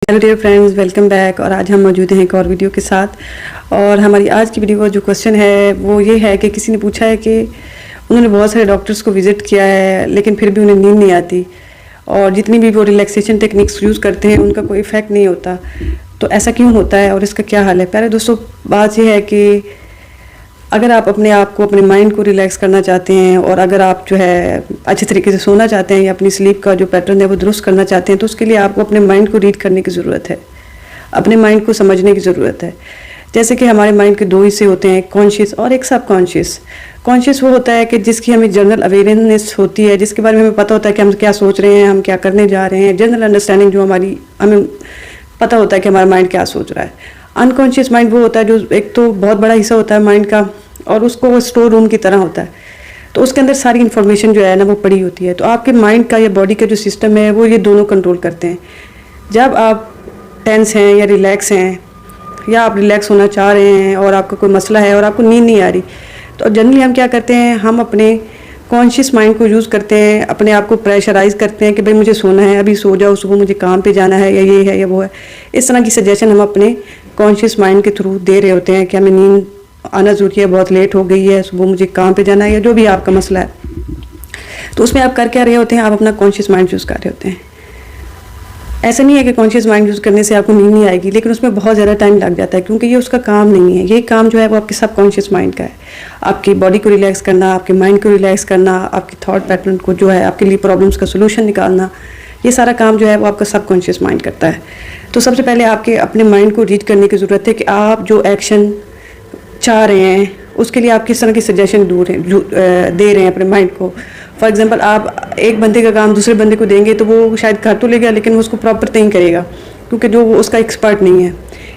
Hello dear friends, welcome back. और आज हम मौजूद हैं एक और वीडियो के साथ। और हमारी आज की वीडियो का जो क्वेश्चन है वो ये है कि किसी ने पूछा है कि उन्होंने बहुत सारे डॉक्टर्स को विज़िट किया है लेकिन फिर भी उन्हें नींद नहीं आती, और जितनी भी वो रिलैक्सेशन टेक्निक्स यूज़ करते हैं उनका कोई इफ़ेक्ट नहीं होता। तो ऐसा क्यों होता है और इसका क्या हल है? पहले दोस्तों बात यह है कि अगर आप अपने आप को, अपने माइंड को रिलैक्स करना चाहते हैं और अगर आप जो है अच्छे तरीके से सोना चाहते हैं या अपनी स्लीप का जो पैटर्न है वो दुरुस्त करना चाहते हैं, तो उसके लिए आपको अपने माइंड को रीड करने की ज़रूरत है, अपने माइंड को समझने की ज़रूरत है। जैसे कि हमारे माइंड के दो हिस्से होते हैं, कॉन्शियस और एक सब कॉन्शियस। कॉन्शियस वो होता है कि जिसकी हमें जनरल अवेयरनेस होती है, जिसके बारे में हमें पता होता है कि हम क्या सोच रहे हैं, हम क्या करने जा रहे हैं, जनरल अंडरस्टैंडिंग जो हमें पता होता है कि हमारा माइंड क्या सोच रहा है। अनकॉन्शियस माइंड वो होता है जो एक तो बहुत बड़ा हिस्सा होता है माइंड का और उसको वो स्टोर रूम की तरह होता है, तो उसके अंदर सारी इन्फॉर्मेशन जो है ना वो पड़ी होती है। तो आपके माइंड का या बॉडी का जो सिस्टम है वो ये दोनों कंट्रोल करते हैं। जब आप टेंस हैं या रिलैक्स हैं या आप रिलैक्स होना चाह रहे हैं और आपका कोई मसला है और आपको नींद नहीं आ रही, तो जनरली हम क्या करते हैं, हम अपने कॉन्शियस माइंड को यूज़ करते हैं, अपने आप को प्रेशराइज करते हैं कि भाई मुझे सोना है, अभी सो जाओ, सुबह मुझे काम पे जाना है, या ये है या वो है। इस तरह की सजेशन हम अपने कॉन्शियस माइंड के थ्रू दे रहे होते हैं कि हमें नींद आना ज़रूरी है, बहुत लेट हो गई है, सुबह मुझे काम पे जाना है, या जो भी आपका मसला है। तो उसमें आप कर क्या रहे होते हैं, आप अपना कॉन्शियस माइंड यूज़ कर रहे होते हैं। ऐसा नहीं है कि कॉन्शियस माइंड यूज़ करने से आपको नींद नहीं आएगी, लेकिन उसमें बहुत ज़्यादा टाइम लग जाता है क्योंकि ये उसका काम नहीं है। ये काम जो है वो आपके सब कॉन्शियस माइंड का है। आपकी बॉडी को रिलैक्स करना, आपके माइंड को रिलैक्स करना, आपकी थॉट पैटर्न को जो है आपके लिए प्रॉब्लम्स का सोल्यूशन निकालना, ये सारा काम जो है वो आपका सब कॉन्शियस माइंड करता है। तो सबसे पहले आपके अपने माइंड को रीड करने की ज़रूरत है कि आप जो एक्शन चाह रहे हैं उसके लिए आप किस तरह की सजेशन दे रहे हैं अपने माइंड को। फॉर एग्जांपल, आप एक बंदे का काम दूसरे बंदे को देंगे तो वो शायद कर तो लेगा लेकिन वो उसको प्रॉपर नहीं करेगा क्योंकि जो वो उसका एक्सपर्ट नहीं है।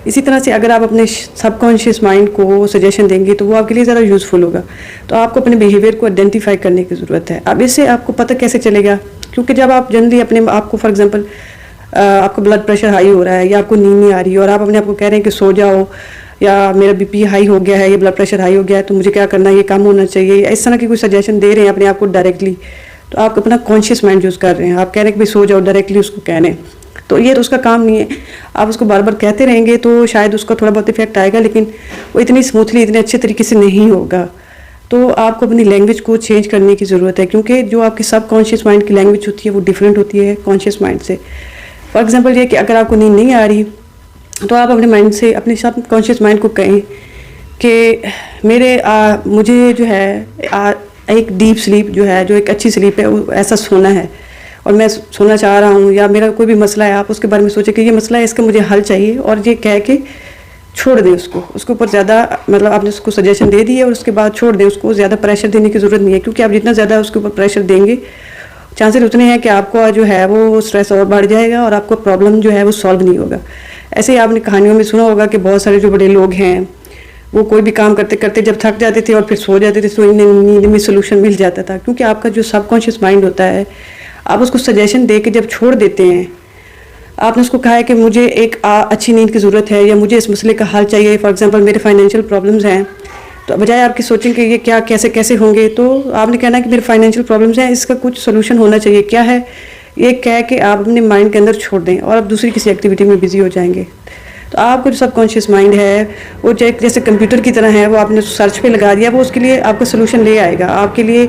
इसी तरह से अगर आप अपने सबकॉन्शियस माइंड को सजेशन देंगे तो वो आपके लिए ज़्यादा यूज़फुल होगा। तो आपको अपने बिहेवियर को आइडेंटिफाई करने की ज़रूरत है। अब इससे आपको पता कैसे चलेगा, क्योंकि जब आप जनरली अपने आपको फॉर एग्जांपल आपका ब्लड प्रेशर हाई हो रहा है या आपको नींद नहीं आ रही है और आप अपने आप को कह रहे हैं कि सो जाओ, या मेरा बीपी हाई हो गया है, ये ब्लड प्रेशर हाई हो गया है, तो मुझे क्या करना है, ये कम होना चाहिए, इस तरह की कोई सजेशन दे रहे हैं अपने आप को डायरेक्टली, तो आप अपना कॉन्शियस माइंड यूज़ कर रहे हैं। आप कह रहे हैं कि भाई सो जाओ, डायरेक्टली उसको कह रहे हैं, तो ये तो उसका काम नहीं है। आप उसको बार बार कहते रहेंगे तो शायद उसका थोड़ा बहुत इफेक्ट आएगा, लेकिन वो इतनी स्मूथली, इतने अच्छे तरीके से नहीं होगा। तो आपको अपनी लैंग्वेज को चेंज करने की ज़रूरत है, क्योंकि जो आपके सब कॉन्शियस माइंड की लैंग्वेज होती है वो डिफरेंट होती है कॉन्शियस माइंड से। फॉर एग्जाम्पल ये कि अगर आपको नींद नहीं आ रही तो आप अपने माइंड से, अपने सब कॉन्शियस माइंड को कहें कि मुझे जो है एक डीप स्लीप जो है, जो एक अच्छी स्लीप है, ऐसा सोना है और मैं सोना चाह रहा हूँ, या मेरा कोई भी मसला है, आप उसके बारे में सोचें कि ये मसला है, इसका मुझे हल चाहिए, और ये कह के छोड़ दें उसके ऊपर ज़्यादा, मतलब आपने उसको सजेशन दे दी है और उसके बाद छोड़ दें उसको। ज़्यादा प्रेशर देने की ज़रूरत नहीं है, क्योंकि आप जितना ज़्यादा उसके ऊपर प्रेशर देंगे चांसेस उतने हैं कि आपको जो है वो स्ट्रेस और बढ़ जाएगा और आपको प्रॉब्लम जो है वो सॉल्व नहीं होगा। ऐसे ही आपने कहानियों में सुना होगा कि बहुत सारे जो बड़े लोग हैं वो कोई भी काम करते करते जब थक जाते थे और फिर सो जाते थे तो इन्हें नींद में सोल्यूशन मिल जाता था, क्योंकि आपका जो सबकॉन्शियस माइंड होता है, आप उसको सजेशन दे के जब छोड़ देते हैं, आपने उसको कहा है कि मुझे एक अच्छी नींद की ज़रूरत है या मुझे इस मसले का हल चाहिए, फॉर एग्जांपल मेरे फाइनेंशियल प्रॉब्लम्स हैं, तो बजाय आपके सोचें कि ये क्या कैसे कैसे होंगे, तो आपने कहना है कि मेरे फाइनेंशियल प्रॉब्लम्स हैं, इसका कुछ सोल्यूशन होना चाहिए, क्या है, ये कह के आप अपने माइंड के अंदर छोड़ दें और आप दूसरी किसी एक्टिविटी में बिजी हो जाएंगे। तो आपको जो सबकॉन्शियस माइंड है वो जैसे कंप्यूटर की तरह है, वो आपने सर्च पे लगा दिया, वो उसके लिए आपका सोल्यूशन ले आएगा। आपके लिए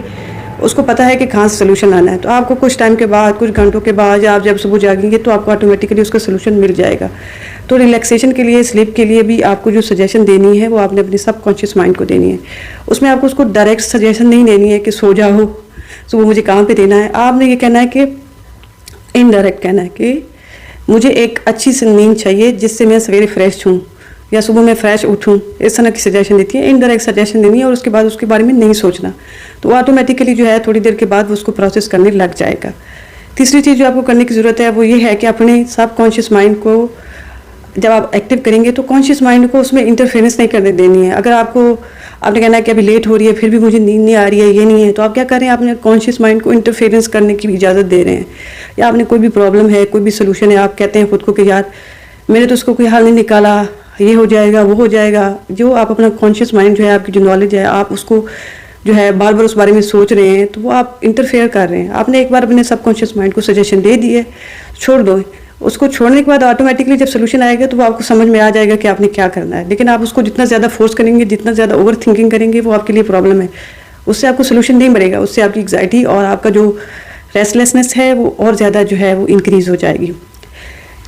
उसको पता है कि कहाँ से सोल्यूशन आना है, तो आपको कुछ टाइम के बाद, कुछ घंटों के बाद, या आप जब सुबह जागेंगे तो आपको ऑटोमेटिकली उसका सोल्यूशन मिल जाएगा। तो रिलैक्सेशन के लिए, स्लीप के लिए भी आपको जो सजेशन देनी है वो आपने अपने सबकॉन्शियस माइंड को देनी है। उसमें आपको उसको डायरेक्ट सजेशन नहीं देनी है कि सो जाओ, सुबह मुझे काम पे देना है। आपने ये कहना है कि इनडायरेक्ट कहना है कि मुझे एक अच्छी सी नींद चाहिए जिससे मैं सवेरे फ्रेश हूँ या सुबह मैं फ्रेश उठूँ, इस तरह की सजेशन देती है। इनडायरेक्ट सजेशन देनी है और उसके बाद उसके बारे में नहीं सोचना, तो ऑटोमेटिकली जो है थोड़ी देर के बाद वो उसको प्रोसेस करने लग जाएगा। तीसरी चीज़ जो आपको करने की ज़रूरत है वो ये है कि अपने सब कॉन्शियस माइंड को जब आप एक्टिव करेंगे तो कॉन्शियस माइंड को उसमें इंटरफेरेंस नहीं करने देनी है। अगर आपने कहना है कि अभी लेट हो रही है फिर भी मुझे नींद नहीं आ रही है, ये नहीं है, तो आप क्या कर रहे हैं, आपने कॉन्शियस माइंड को इंटरफेरेंस करने की इजाज़त दे रहे हैं। या आपने कोई भी प्रॉब्लम है, कोई भी सोल्यूशन है, आप कहते हैं खुद को कि यार मैंने तो उसको कोई हल नहीं निकाला, ये हो जाएगा, वो हो जाएगा। जो आप अपना कॉन्शियस माइंड जो है, आपकी जो नॉलेज है, आप उसको जो है बार बार उस बारे में सोच रहे हैं, तो वो आप इंटरफेयर कर रहे हैं। आपने एक बार अपने सबकॉन्शियस माइंड को सजेशन दे दी है, छोड़ दो, उसको छोड़ने के बाद ऑटोमेटिकली जब सोल्यूशन आएगा तो वो आपको समझ में आ जाएगा कि आपने क्या करना है। लेकिन आप उसको जितना ज़्यादा फोर्स करेंगे, जितना ज़्यादा ओवर थिंकिंग करेंगे, वो आपके लिए प्रॉब्लम है। उससे आपको सोल्यूशन नहीं मिलेगा, उससे आपकी एग्जाइटी और आपका जो रेस्टलेसनेस है वो और ज़्यादा जो है वो इंक्रीज़ हो जाएगी।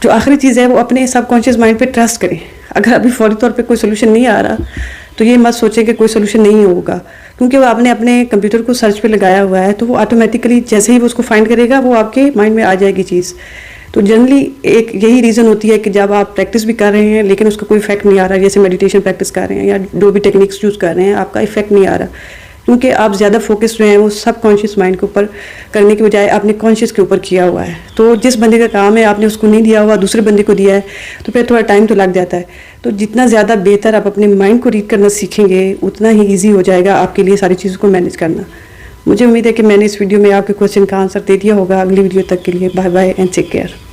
जो आखिरी चीज़ है वो अपने सबकॉन्शियस माइंड पे ट्रस्ट करें। अगर अभी फौरी तौर पे कोई सोल्यूशन नहीं आ रहा तो ये मत सोचें कि कोई सोल्यूशन नहीं होगा, क्योंकि वो आपने अपने कंप्यूटर को सर्च पे लगाया हुआ है, तो वो ऑटोमेटिकली जैसे ही वो उसको फाइंड करेगा वो आपके माइंड में आ जाएगी चीज़। तो जनरली एक यही रीज़न होती है कि जब आप प्रैक्टिस भी कर रहे हैं लेकिन उसका कोई इफेक्ट नहीं आ रहा, जैसे मेडिटेशन प्रैक्टिस कर रहे हैं या जो भी टेक्निक्स यूज़ कर रहे हैं, आपका इफेक्ट नहीं आ रहा, क्योंकि आप ज़्यादा फोकस जो है वो सब कॉन्शियस माइंड के ऊपर करने के बजाय आपने कॉन्शियस के ऊपर किया हुआ है। तो जिस बंदे का काम है आपने उसको नहीं दिया हुआ, दूसरे बंदे को दिया है, तो फिर थोड़ा टाइम तो लग जाता है। तो जितना ज़्यादा बेहतर आप अपने माइंड को रीड करना सीखेंगे उतना ही ईजी हो जाएगा आपके लिए सारी चीज़ों को मैनेज करना। मुझे उम्मीद है कि मैंने इस वीडियो में आपके क्वेश्चन का आंसर दे दिया होगा। अगली वीडियो तक के लिए bye bye and take care.